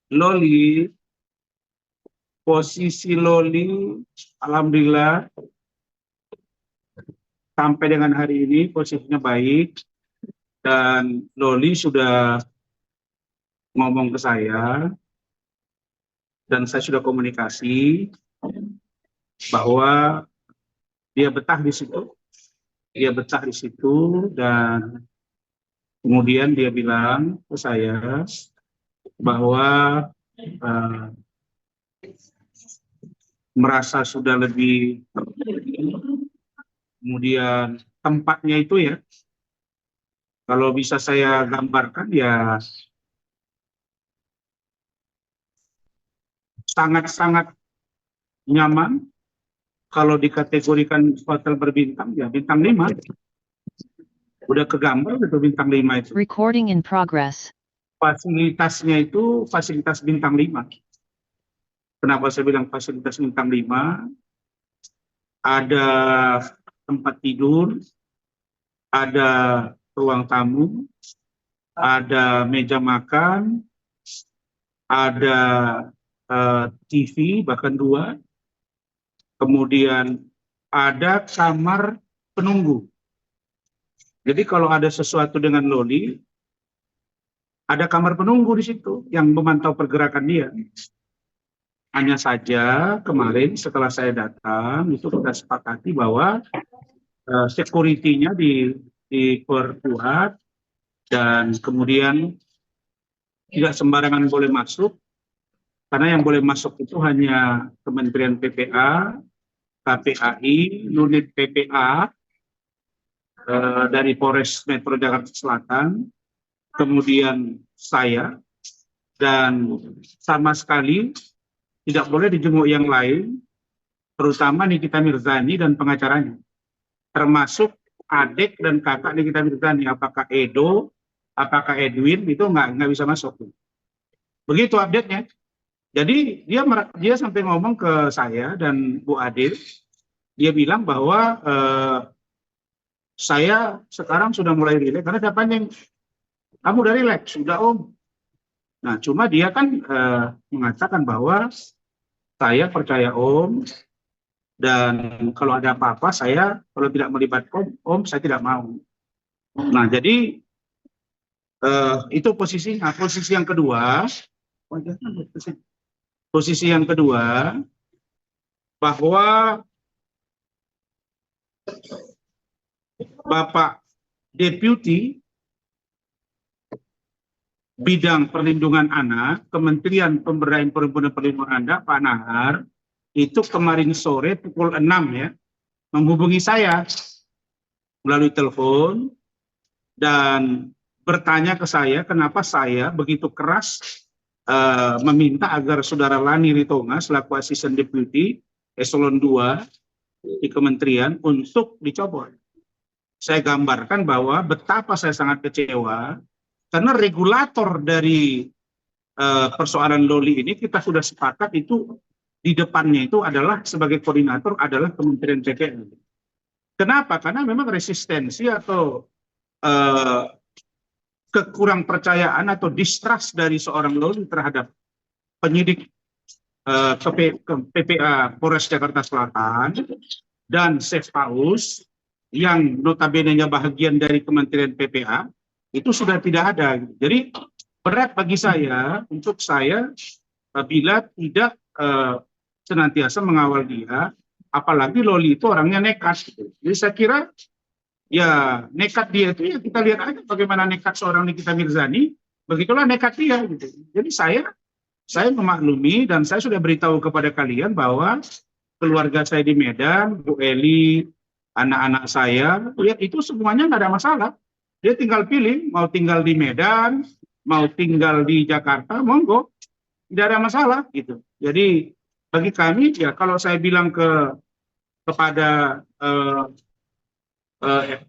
Loli, posisi Loli, alhamdulillah sampai dengan hari ini posisinya baik dan Loli sudah ngomong ke saya dan saya sudah komunikasi bahwa dia betah di situ, dan kemudian dia bilang ke saya bahwa eh, merasa sudah lebih, kemudian tempatnya itu ya, kalau bisa saya gambarkan ya sangat-sangat nyaman. Kalau dikategorikan hotel berbintang ya bintang 5. Udah kegambar gitu bintang 5 itu. Recording in progress. Fasilitasnya itu fasilitas bintang 5. Kenapa saya bilang fasilitas bintang 5? Ada tempat tidur, ada ruang tamu, ada meja makan, ada TV bahkan 2, kemudian ada kamar penunggu. Jadi kalau ada sesuatu dengan Loli, ada kamar penunggu di situ yang memantau pergerakan dia. Hanya saja kemarin setelah saya datang itu kita sepakati bahwa security-nya diperkuat dan kemudian tidak sembarangan boleh masuk, karena yang boleh masuk itu hanya Kementerian PPA, KPAI, unit PPA dari Polres Metro Jakarta Selatan, kemudian saya, dan sama sekali tidak boleh dijenguk yang lain, terutama Nikita Mirzani dan pengacaranya, termasuk adik dan kakak Nikita Mirzani, apakah Edo, apakah Edwin, itu nggak bisa masuk. Begitu update-nya. Jadi dia sampai ngomong ke saya dan Bu Adil, dia bilang bahwa saya sekarang sudah mulai rileks, karena siapanya kamu udah rileks, sudah Om. Nah, cuma dia kan mengatakan bahwa saya percaya Om, dan kalau ada apa-apa saya, kalau tidak melibatkan Om, saya tidak mau. Nah, jadi itu posisinya. Posisi yang kedua, bahwa Bapak Deputi Bidang Perlindungan Anak, Kementerian Pemberdayaan Perempuan dan Perlindungan Anak, Pak Nahar, itu kemarin sore pukul 6 ya, menghubungi saya melalui telepon dan bertanya ke saya kenapa saya begitu keras meminta agar Saudara Lani Ritonga selaku Asisten Deputi Eselon 2 di Kementerian untuk dicopot. Saya gambarkan bahwa betapa saya sangat kecewa karena regulator dari persoalan Loli ini kita sudah sepakat itu di depannya itu adalah sebagai koordinator adalah Kementerian PPA. Kenapa? Karena memang resistensi atau kekurang percayaan atau distrust dari seorang Loli terhadap penyidik PPA Polres Jakarta Selatan dan Chef Paus yang notabene-nya bagian dari Kementerian PPA itu sudah tidak ada. Jadi berat bagi saya untuk saya bila tidak senantiasa mengawal dia, apalagi Loli itu orangnya nekat. Jadi saya kira ya nekat dia itu ya kita lihat aja bagaimana nekat seorang Nikita Mirzani, begitulah nekat dia gitu. Jadi saya memaklumi dan saya sudah beritahu kepada kalian bahwa keluarga saya di Medan, Bu Eli, anak-anak saya, ya itu semuanya nggak ada masalah. Dia tinggal pilih mau tinggal di Medan, mau tinggal di Jakarta, monggo, tidak ada masalah gitu. Jadi bagi kami ya kalau saya bilang kepada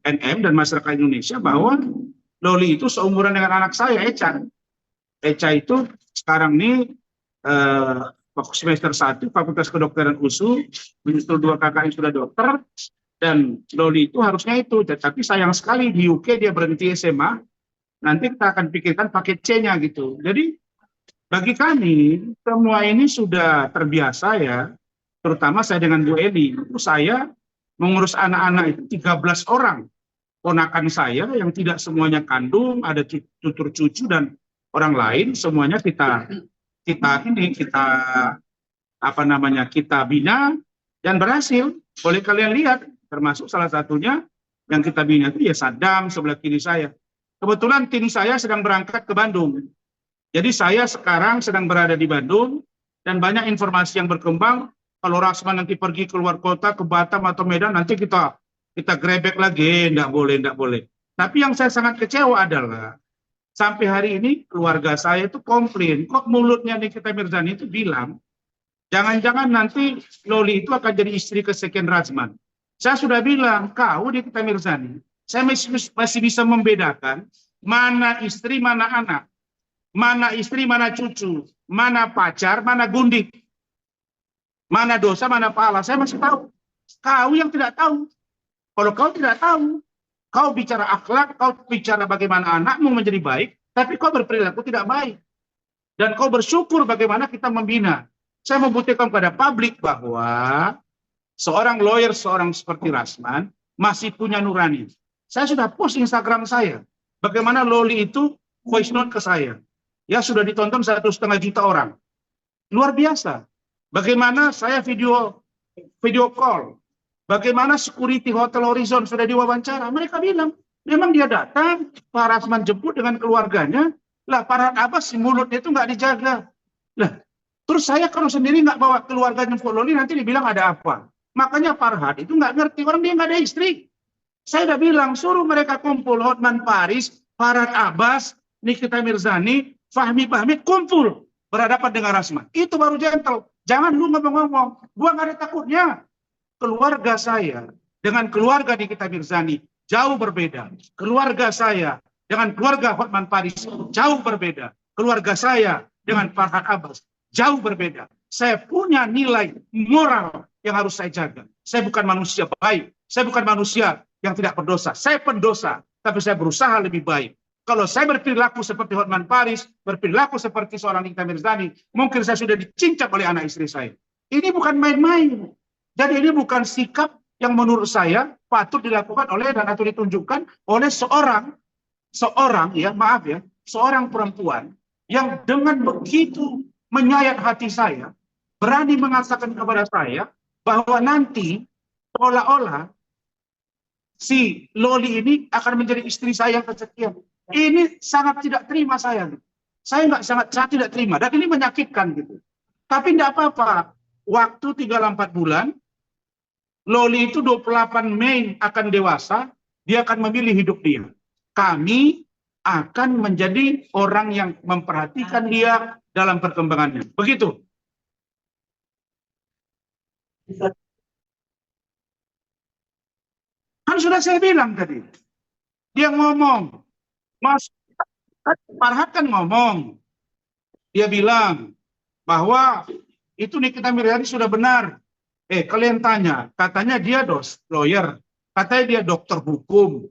NM dan masyarakat Indonesia bahwa Loli itu seumuran dengan anak saya, Eca. Eca itu sekarang ini semester 1 Fakultas Kedokteran USU, menyusul 2 kakak yang sudah dokter, dan Loli itu harusnya itu. Tapi sayang sekali di UK dia berhenti SMA, nanti kita akan pikirkan paket C-nya gitu. Jadi Bagi kami, semua ini sudah terbiasa ya, terutama saya dengan Bu Eni. Saya mengurus anak-anak itu 13 orang. Ponakan saya yang tidak semuanya kandung, ada tutur cucu dan orang lain, semuanya kita apa namanya, kita bina dan berhasil. Boleh kalian lihat, termasuk salah satunya yang kita bina itu ya Saddam sebelah kiri saya. Kebetulan tim saya sedang berangkat ke Bandung. Jadi saya sekarang sedang berada di Bandung dan banyak informasi yang berkembang. Kalau Rasman nanti pergi keluar kota ke Batam atau Medan, nanti kita grebek lagi, enggak boleh, enggak boleh. Tapi yang saya sangat kecewa adalah sampai hari ini keluarga saya itu komplain, kok mulutnya Nikita Mirzani itu bilang jangan-jangan nanti Loli itu akan jadi istri kesekian Rasman. Saya sudah bilang, kau Nikita Mirzani, saya masih bisa membedakan mana istri, mana anak. Mana istri, mana cucu, mana pacar, mana gundik, mana dosa, mana pahala. Saya masih tahu. Kau yang tidak tahu. Kalau kau tidak tahu, kau bicara akhlak, kau bicara bagaimana anakmu menjadi baik, tapi kau berperilaku tidak baik. Dan kau bersyukur bagaimana kita membina. Saya membuktikan kepada publik bahwa seorang lawyer, seorang seperti Rasman, masih punya nurani. Saya sudah post Instagram saya. Bagaimana Loli itu voice note ke saya. Ya sudah ditonton 1,5 juta orang. Luar biasa. Bagaimana saya video call. Bagaimana security Hotel Horizon sudah diwawancara. Mereka bilang, memang dia datang, Pak Rasman jemput dengan keluarganya. Lah, Farhad Abbas mulutnya itu nggak dijaga. Lah, terus saya kalau sendiri nggak bawa keluarga jemput Loli, nanti dibilang ada apa. Makanya Farhad itu nggak ngerti, orang dia nggak ada istri. Saya udah bilang, suruh mereka kumpul, Hotman Paris, Farhad Abbas, Nikita Mirzani, Fahmi kumpul berhadapan dengan Rasman. Itu baru gentle. Jangan lu ngomong-ngomong. Gua nggak ada takutnya. Keluarga saya dengan keluarga Nikita Mirzani jauh berbeda. Keluarga saya dengan keluarga Hotman Paris jauh berbeda. Keluarga saya dengan Farhad Abbas jauh berbeda. Saya punya nilai moral yang harus saya jaga. Saya bukan manusia baik. Saya bukan manusia yang tidak berdosa. Saya pendosa, tapi saya berusaha lebih baik. Kalau saya berperilaku seperti Hotman Paris, berperilaku seperti seorang Nikita Mirzani, mungkin saya sudah dicincang oleh anak istri saya. Ini bukan main-main. Jadi ini bukan sikap yang menurut saya patut dilakukan oleh dan atau ditunjukkan oleh seorang seorang perempuan yang dengan begitu menyayat hati saya, berani mengatakan kepada saya bahwa nanti seolah-olah si Loli ini akan menjadi istri saya yang kesekian. Ini sangat tidak terima saya. Saya tidak terima. Dan ini menyakitkan gitu. Tapi tidak apa-apa. Waktu tinggal 4 bulan. Loli itu 28 Mei akan dewasa. Dia akan memilih hidup dia. Kami akan menjadi orang yang memperhatikan dia dalam perkembangannya. Begitu. Kan sudah saya bilang tadi. Dia ngomong. Mas Farhad kan ngomong, dia bilang bahwa itu Nikita Mirzani sudah benar. Kalian tanya, katanya dia lawyer, katanya dia dokter hukum.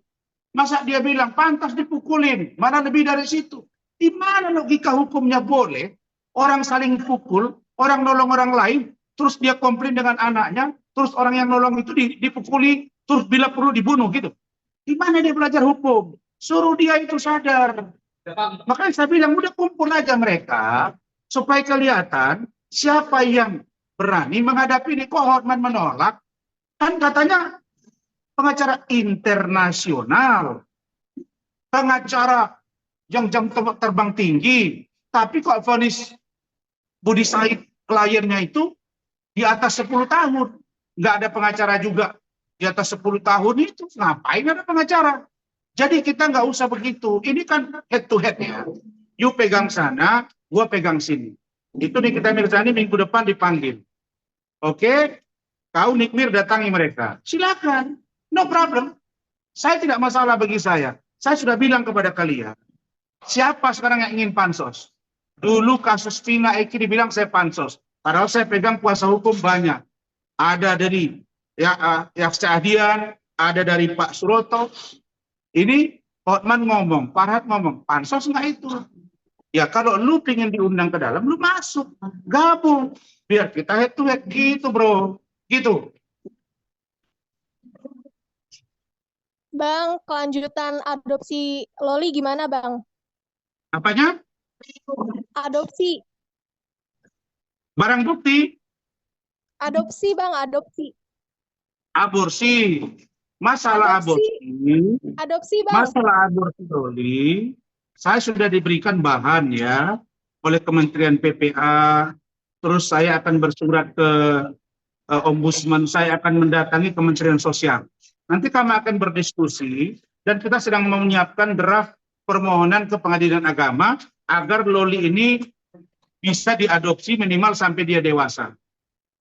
Masa dia bilang pantas dipukulin? Mana lebih dari situ? Di mana logika hukumnya boleh orang saling pukul, orang nolong orang lain, terus dia komplain dengan anaknya, terus orang yang nolong itu dipukuli, terus bila perlu dibunuh gitu. Di mana dia belajar hukum? Suruh dia itu sadar. Makanya saya bilang, udah kumpul aja mereka, supaya kelihatan siapa yang berani menghadapi ini. Kok Hotman menolak? Kan katanya pengacara internasional, pengacara yang jam terbang tinggi, tapi kok vonis Budi Said kliennya itu di atas 10 tahun. Nggak ada pengacara juga di atas 10 tahun itu. Ngapain ada pengacara? Jadi kita nggak usah begitu. Ini kan head to head ya. You pegang sana, gua pegang sini. Itu Nikita Mirzani minggu depan dipanggil. Oke, kau Nikmir datangi mereka. Silakan, no problem. Saya tidak masalah bagi saya. Saya sudah bilang kepada kalian, siapa sekarang yang ingin pansos? Dulu kasus Vina Eki dibilang saya pansos. Padahal saya pegang kuasa hukum banyak. Ada dari Yaksa Adian, ada dari Pak Suroto. Ini Hotman ngomong, Farhad ngomong, pansos nggak itu? Ya kalau lu pengen diundang ke dalam, lu masuk, gabung, biar kita head to head gitu bro, gitu. Bang, kelanjutan adopsi Loli gimana, Bang? Apanya? Adopsi, Barang bukti, adopsi, Bang, adopsi. aborsi, masalah Adopsi, aborsi, adopsi, Bang. masalah aborsi Doli, saya sudah diberikan bahan ya oleh Kementerian PPA, terus saya akan bersurat ke Ombudsman, saya akan mendatangi Kementerian Sosial. Nanti kami akan berdiskusi dan kita sedang menyiapkan draft permohonan ke Pengadilan Agama agar Loli ini bisa diadopsi minimal sampai dia dewasa.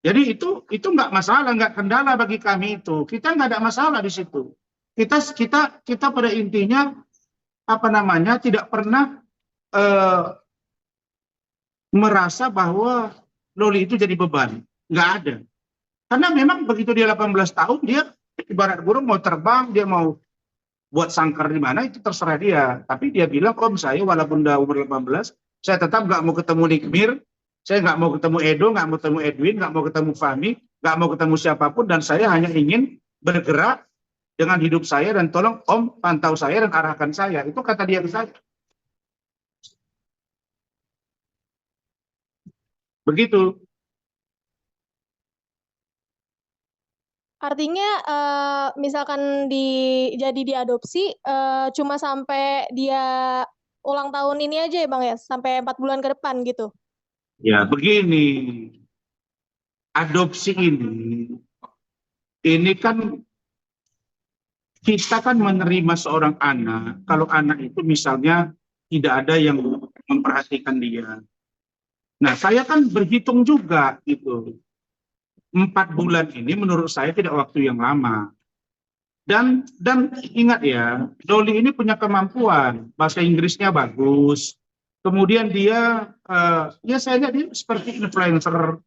Jadi itu nggak masalah, nggak kendala bagi kami itu. Kita nggak ada masalah di situ. Kita pada intinya apa namanya tidak pernah eh, merasa bahwa Loli itu jadi beban. Nggak ada. Karena memang begitu dia 18 tahun, dia ibarat burung mau terbang, dia mau buat sangkar di mana, itu terserah dia. Tapi dia bilang, Om saya walaupun udah umur 18, saya tetap nggak mau ketemu Nikmir, saya nggak mau ketemu Edo, nggak mau ketemu Edwin, nggak mau ketemu Fahmi, nggak mau ketemu siapapun, dan saya hanya ingin bergerak dengan hidup saya, dan tolong Om pantau saya dan arahkan saya. Itu kata dia ke saya. Begitu. Artinya, misalkan jadi diadopsi, cuma sampai dia ulang tahun ini aja ya, Bang ya? Sampai 4 bulan ke depan gitu. Ya, begini. Adopsi ini kan kita kan menerima seorang anak, kalau anak itu misalnya tidak ada yang memperhatikan dia. Nah, saya kan berhitung juga gitu. 4 bulan ini menurut saya tidak waktu yang lama. Dan ingat ya, Dolly ini punya kemampuan, bahasa Inggrisnya bagus. Kemudian dia, ya saya lihat dia seperti influencer,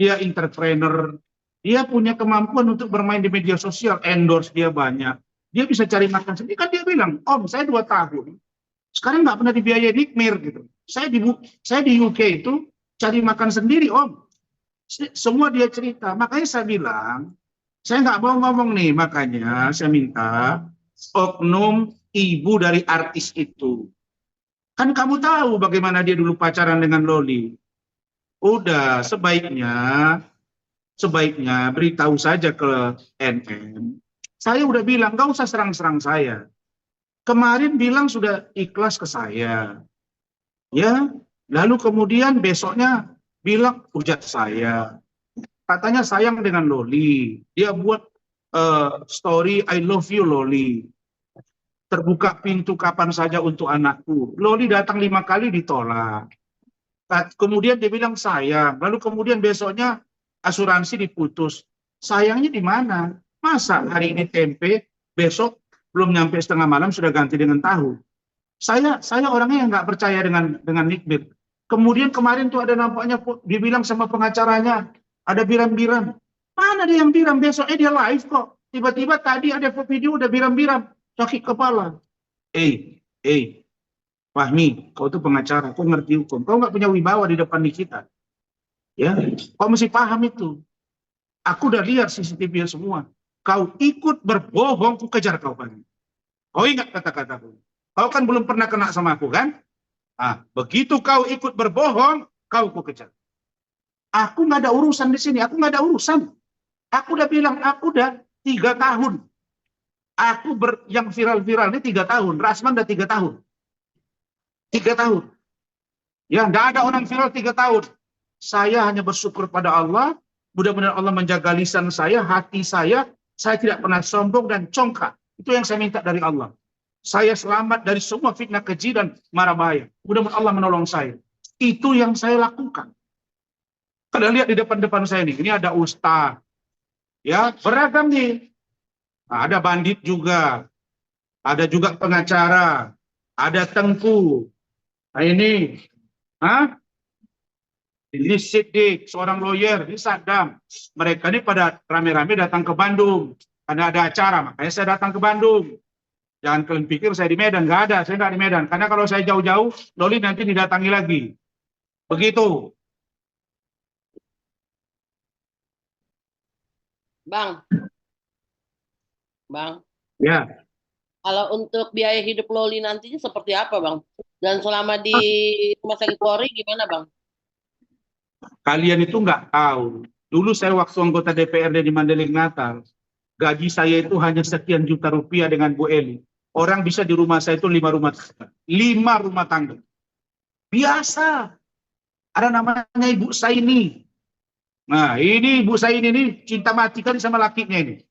dia entrepreneur, dia punya kemampuan untuk bermain di media sosial, endorse dia banyak. Dia bisa cari makan sendiri. Kan dia bilang, Om saya 2 tahun, sekarang nggak pernah dibiayai Nikmir gitu. Saya di UK itu cari makan sendiri Om. Semua dia cerita. Makanya saya bilang, saya nggak mau ngomong nih, makanya saya minta oknum ibu dari artis itu. Kan kamu tahu bagaimana dia dulu pacaran dengan Loli. Udah, sebaiknya beritahu saja ke NN. Saya udah bilang, nggak usah serang-serang saya. Kemarin bilang sudah ikhlas ke saya. Ya, lalu kemudian besoknya bilang hujat saya. Katanya sayang dengan Loli. Dia buat story I love you Loli. Terbuka pintu kapan saja untuk anakku. Loli datang 5 kali ditolak. Kemudian dia bilang sayang. Lalu kemudian besoknya asuransi diputus. Sayangnya di mana? Masa hari ini tempe, besok belum nyampe setengah malam sudah ganti dengan tahu. Saya orangnya yang nggak percaya dengan Nikbit. Kemudian kemarin tuh ada nampaknya dibilang sama pengacaranya ada biram-biram. Mana dia yang biram? Besoknya dia live kok. Tiba-tiba tadi ada video udah biram-biram, sakit kepala. Eh, Fahmi, kau tuh pengacara, kau ngerti hukum. Kau nggak punya wibawa di depan kita. Ya, kau mesti paham itu. Aku udah lihat CCTV semua. Kau ikut berbohong, ku kejar kau Fahmi. Kau ingat kata-kataku. Kau kan belum pernah kena sama aku kan? Begitu kau ikut berbohong, kau ku kejar. Aku nggak ada urusan di sini. Aku nggak ada urusan. Aku udah bilang, aku udah 3 tahun. Yang viral-viral ini 3 tahun. Rasman udah 3 tahun. 3 tahun. Ya, nggak ada orang viral 3 tahun. Saya hanya bersyukur pada Allah. Mudah-mudahan Allah menjaga lisan saya, hati saya. Saya tidak pernah sombong dan congkak. Itu yang saya minta dari Allah. Saya selamat dari semua fitnah keji dan mara bahaya. Mudah-mudahan Allah menolong saya. Itu yang saya lakukan. Kalian lihat di depan-depan saya nih. Ini ada ustaz. Ya, beragam nih. Nah, ada bandit juga. Ada juga pengacara. Ada tengku. Nah ini. Ini Siddiq, seorang lawyer. Ini Saddam. Mereka ini pada rame-rame datang ke Bandung. Karena ada acara. Makanya saya datang ke Bandung. Jangan kalian pikir saya di Medan, nggak ada, saya nggak di Medan. Karena kalau saya jauh-jauh, Loli nanti didatangi lagi. Begitu. Bang, Bang, Ya, kalau untuk biaya hidup Loli nantinya seperti apa, Bang? Dan selama di Rumah Sakit Polri gimana, Bang? kalian itu nggak tahu. Dulu saya waktu anggota DPRD di Mandailing Natal, gaji saya itu hanya sekian juta rupiah dengan Bu Eli. Orang bisa di rumah saya itu 5 rumah tangga. 5 rumah tangga. Biasa. Ada namanya Ibu Saini. Nah, ini Ibu Saini ini cinta mati kan sama lakinya ini.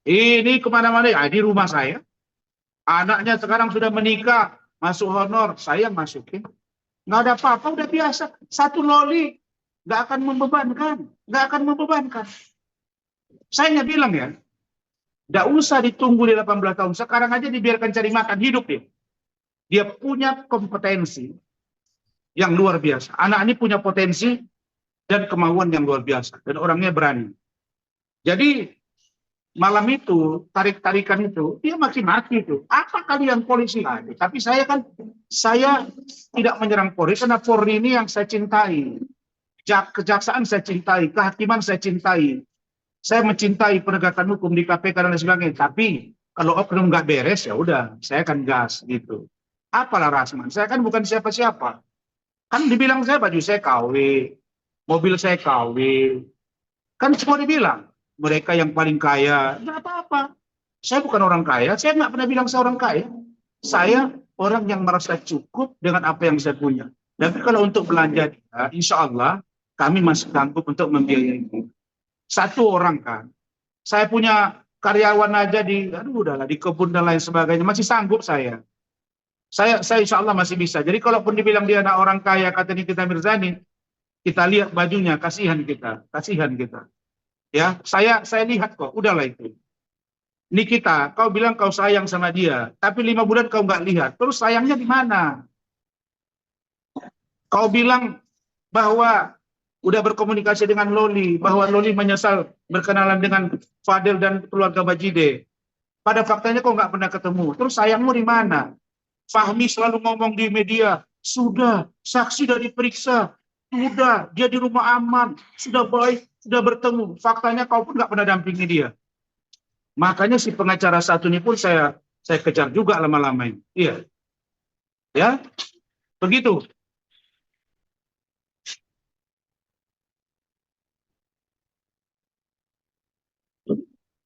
Ini kemana-mana, di rumah saya. Anaknya sekarang sudah menikah, masuk honor, saya masukin. Nggak ada apa-apa, udah biasa. Satu Loli, nggak akan membebankan. Nggak akan membebankan. Saya nggak bilang ya, nggak usah ditunggu di 18 tahun. Sekarang aja dibiarkan cari makan, hidup dia. Dia punya kompetensi yang luar biasa. Anak ini punya potensi dan kemauan yang luar biasa. Dan orangnya berani. Jadi, malam itu, tarik-tarikan itu, dia maki-maki itu. Apa kalian polisi ada? Tapi saya tidak menyerang Polri, karena Polri ini yang saya cintai. Kejaksaan saya cintai, kehakiman saya cintai. Saya mencintai penegakan hukum di KPK dan lain sebagainya. Tapi kalau oknum nggak beres, ya udah, saya akan gas gitu. Apalah Rasman? Saya kan bukan siapa-siapa. Kan dibilang saya baju saya KW, mobil saya KW. Kan semua dibilang. Mereka yang paling kaya, nggak apa-apa. Saya bukan orang kaya, saya nggak pernah bilang saya orang kaya. Saya orang yang merasa cukup dengan apa yang saya punya. Tapi kalau untuk belanja, insya Allah kami masih sanggup untuk membiayai. Satu orang kan, saya punya karyawan aja udahlah di kebun dan lain sebagainya, masih sanggup saya. Saya insya Allah masih bisa. Jadi kalaupun dibilang dia anak orang kaya, kata Nikita Mirzani, kita lihat bajunya, kasihan kita. Ya, saya lihat kok, udahlah itu. Nikita, kau bilang kau sayang sama dia, tapi 5 bulan kau nggak lihat. Terus sayangnya di mana? Kau bilang bahwa udah berkomunikasi dengan Loli, bahwa Loli menyesal berkenalan dengan Fadel dan keluarga Bajide. Pada faktanya kau nggak pernah ketemu. Terus sayangmu di mana? Fahmi selalu ngomong di media, sudah, saksi sudah diperiksa, sudah, dia di rumah aman, sudah baik, sudah bertemu. Faktanya kau pun nggak pernah dampingi dia. Makanya si pengacara satu ini pun saya kejar juga lama-lama ini. Iya. Ya, begitu.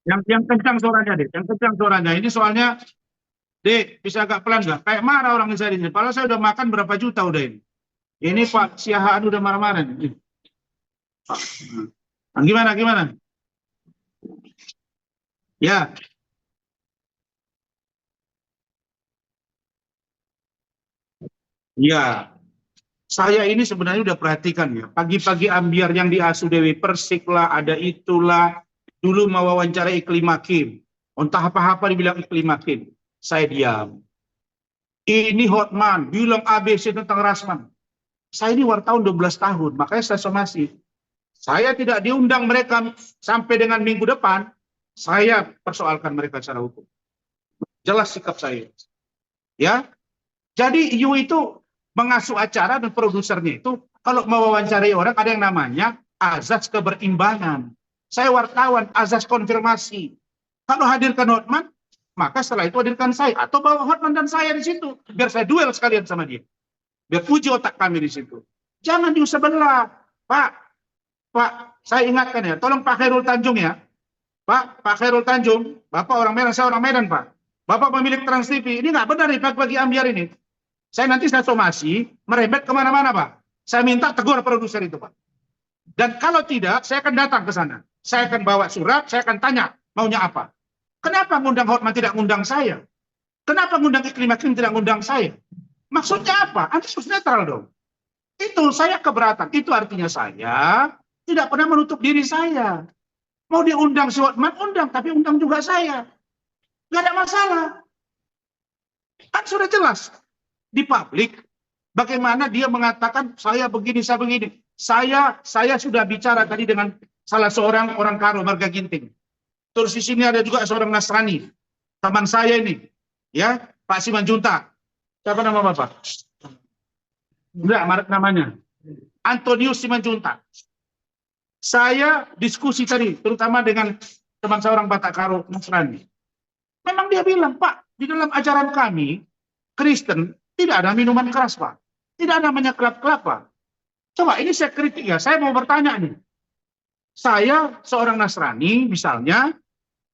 Yang kencang suaranya, Dek. Yang kencang suaranya. Ini soalnya, Dek, bisa agak pelan nggak? Kayak marah orang di sini. Padahal saya udah makan berapa juta udah ini. Ini Pak Siahaan udah marah-marah nih. Gimana? Ya. Ya. Saya ini sebenarnya udah perhatikan ya. Pagi-pagi ambiar yang diasuh Dewi Persik lah, ada itulah. Dulu mau wawancara Iklim Hakim. Entah apa-apa dibilang Iklim Hakim. Saya diam. Ini Hotman, bilang ABC tentang Rasman. Saya ini wartawan 12 tahun, makanya saya somasi. Saya tidak diundang mereka sampai dengan minggu depan, saya persoalkan mereka secara hukum. Jelas sikap saya. Ya, jadi you itu mengasuh acara dan produsernya itu, kalau mau wawancarai orang ada yang namanya azas keberimbangan. Saya wartawan, azas konfirmasi. Kalau hadirkan Hotman, maka setelah itu hadirkan saya. Atau bawa Hotman dan saya di situ. Biar saya duel sekalian sama dia. Biar puji otak kami di situ. Jangan diusah belah. Pak, saya ingatkan ya. Tolong Pak Khairul Tanjung ya. Pak Khairul Tanjung. Bapak orang Medan, saya orang Medan Pak. Bapak pemilik Trans TV. Ini nggak benar nih pagi-pagi ambiar ini. Saya nanti somasi, merembet kemana-mana Pak. Saya minta tegur produser itu Pak. Dan kalau tidak, saya akan datang ke sana. Saya akan bawa surat, saya akan tanya maunya apa. Kenapa ngundang Hotman tidak ngundang saya? Kenapa ngundang Iklim Hakim tidak ngundang saya? Maksudnya apa? Anda harus netral dong. Itu saya keberatan. Itu artinya saya tidak pernah menutup diri saya. Mau diundang si Hotman, undang. Tapi undang juga saya. Nggak ada masalah. Kan sudah jelas. Di publik, bagaimana dia mengatakan saya begini, saya begini. Saya sudah bicara tadi dengan salah seorang orang Karo, Marga Ginting. Terus di sini ada juga seorang Nasrani. Teman saya ini. Ya, Pak Simanjuntak. Siapa nama Bapak? Enggak, namanya. Antonius Simanjuntak. Saya diskusi tadi, terutama dengan teman saya orang Batak Karo, Nasrani. Memang dia bilang, Pak, di dalam ajaran kami, Kristen, tidak ada minuman keras, Pak. Tidak ada namanya klub-klub, Pak. Coba, ini saya kritik ya, saya mau bertanya nih. Saya seorang Nasrani, misalnya,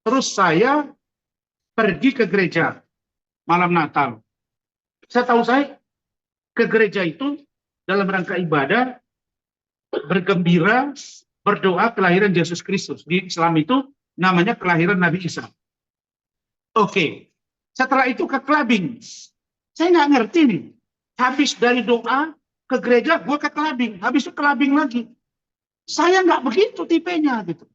terus saya pergi ke gereja malam Natal. Saya tahu saya ke gereja itu dalam rangka ibadah, bergembira, berdoa kelahiran Yesus Kristus. Di Islam itu namanya kelahiran Nabi Isa. Oke, setelah itu ke clubbing. Saya nggak ngerti nih. Habis dari doa ke gereja, gue ke clubbing. Habis itu clubbing lagi. Saya nggak begitu tipenya gitu.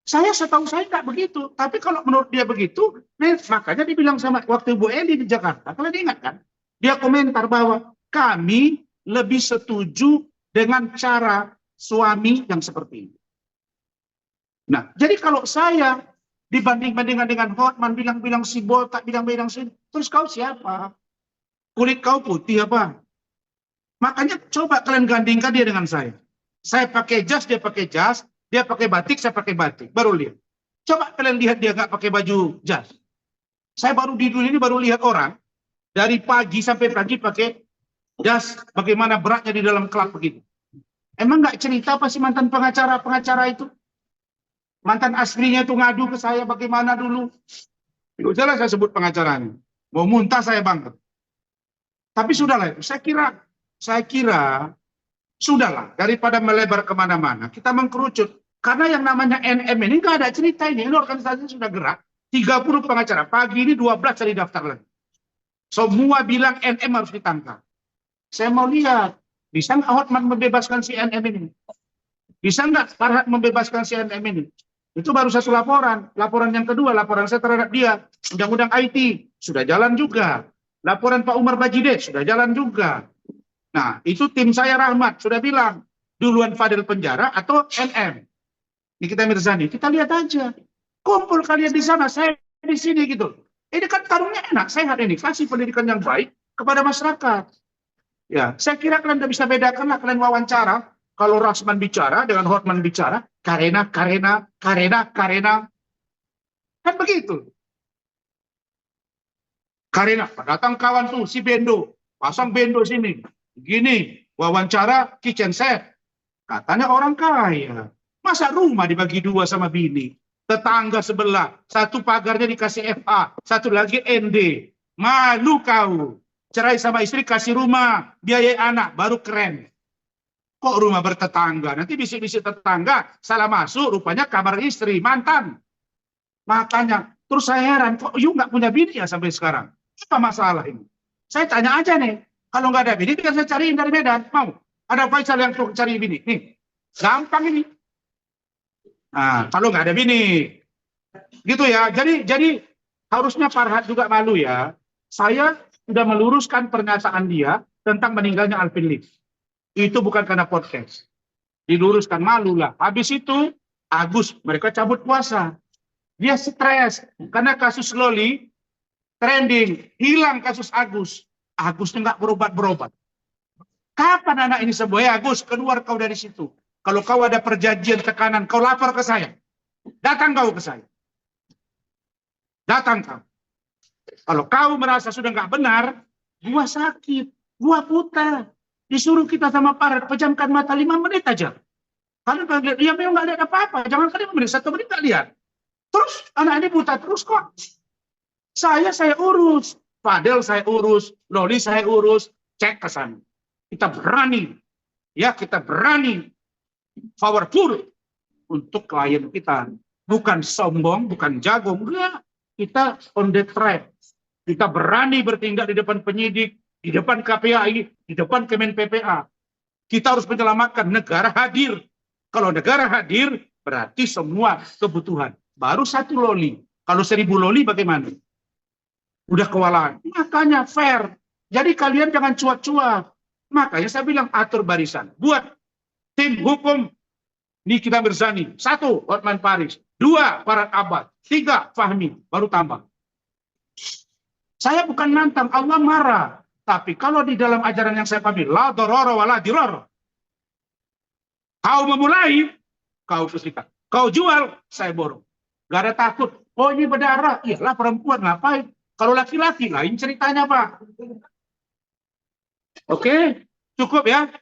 Saya setahu saya nggak begitu. Tapi kalau menurut dia begitu, makanya dibilang sama waktu Bu Eli di Jakarta. Kalian ingat kan? Dia komentar bahwa kami lebih setuju dengan cara suami yang seperti ini. Nah, jadi kalau saya dibanding-bandingkan dengan Hotman, bilang-bilang si botak, bilang-bilang si, terus kau siapa? Kulit kau putih apa? Makanya coba kalian gandingkan dia dengan saya. Saya pakai jas, dia pakai jas. Dia pakai batik, saya pakai batik. Baru lihat. Coba kalian lihat dia nggak pakai baju jas. Saya baru di dunia ini baru lihat orang dari pagi sampai pagi pakai jas. Bagaimana beratnya di dalam klub begitu. Emang nggak cerita apa sih mantan pengacara itu? Mantan aslinya itu ngadu ke saya bagaimana dulu. Jelas saya sebut pengacaranya. Mau muntah saya bangkit. Tapi sudahlah, saya kira sudahlah, daripada melebar kemana-mana, kita mengkerucut. Karena yang namanya NM ini nggak ada cerita ini. Ini organisasi sudah gerak, 30 pengacara. Pagi ini 12 cari daftar lagi. Semua bilang NM harus ditangkap. Saya mau lihat, bisa nggak Hotman membebaskan si NM ini? Bisa nggak Farhad membebaskan si NM ini? Itu baru satu laporan. Laporan yang kedua, laporan saya terhadap dia. Undang-undang IT, sudah jalan juga. Laporan Pak Umar Bajide, sudah jalan juga. Nah, itu tim saya Rahmat, sudah bilang, duluan Fadil penjara atau NM. Nikita Mirzani, kita lihat aja. Kumpul kalian di sana, saya di sini gitu. Ini kan tarungnya enak, sehat ini. Kasih pendidikan yang baik kepada masyarakat. Ya, saya kira kalian tidak bisa bedakan lah, kalian wawancara. Kalau Rasman bicara dengan Hotman bicara, karena. Kan begitu. Karena, datang kawan tuh, si Bendo. Pasang Bendo sini. Gini, wawancara kitchen set. Katanya orang kaya. Masa rumah dibagi dua sama bini? Tetangga sebelah. Satu pagarnya dikasih FA. Satu lagi ND. Malu kau. Cerai sama istri kasih rumah. Biayai anak. Baru keren. Kok rumah bertetangga? Nanti bisik-bisik tetangga. Salah masuk. Rupanya kamar istri. Mantan. Makanya. Terus saya heran. Kok you nggak punya bini ya sampai sekarang? Apa masalah ini? Saya tanya aja nih. Kalau nggak ada bini, bisa saya cariin dari Medan. Mau? Ada Faisal yang cari bini. Nih. Gampang ini. Nah, kalau nggak ada bini. Gitu ya. Jadi harusnya Farhad juga malu ya. Saya sudah meluruskan pernyataan dia tentang meninggalnya Alvin Lee. Itu bukan karena podcast. Diluruskan, malu lah. Habis itu, Agus, mereka cabut puasa. Dia stres. Karena kasus Loli, trending. Hilang kasus Agus. Agusnya nggak berobat-berobat. Kapan anak ini sembuh? Ya Agus, keluar kau dari situ. Kalau kau ada perjanjian tekanan, kau lapor ke saya. Datang kau ke saya. Datang kau. Kalau kau merasa sudah nggak benar, gua sakit, gua buta. Disuruh kita sama Farhad pejamkan mata 5 menit aja. Kalian lihat, ya memang nggak lihat apa-apa. Jangan kalian 5 menit, 1 menit nggak lihat. Terus anak ini buta terus kok. Saya urus. Fadel saya urus. Loli saya urus. Cek ke sana. Kita berani. Ya, kita berani. Powerful untuk klien kita. Bukan sombong, bukan jago. Enggak. Kita on the track. Kita berani bertindak di depan penyidik, di depan KPAI, di depan Kemen PPA. Kita harus menyelamatkan negara hadir. Kalau negara hadir, berarti semua kebutuhan. Baru 1 loli. Kalau 1000 loli bagaimana? Udah kewalahan. Makanya fair. Jadi kalian jangan cuat-cuat. Makanya saya bilang atur barisan. Buat tim hukum Nikita Mirzani. 1, Hotman Paris. 2, Farhad Abbas. 3, Fahmi. Baru tambah. Saya bukan nantang, Allah marah. Tapi kalau di dalam ajaran yang saya pahami, la dororo wa la diror. Kau memulai, kau bersihkan. Kau jual, saya borong. Gak ada takut. Oh ini berdarah, iyalah perempuan, ngapain? Kalau laki-laki, lain ceritanya Pak. Oke, cukup ya.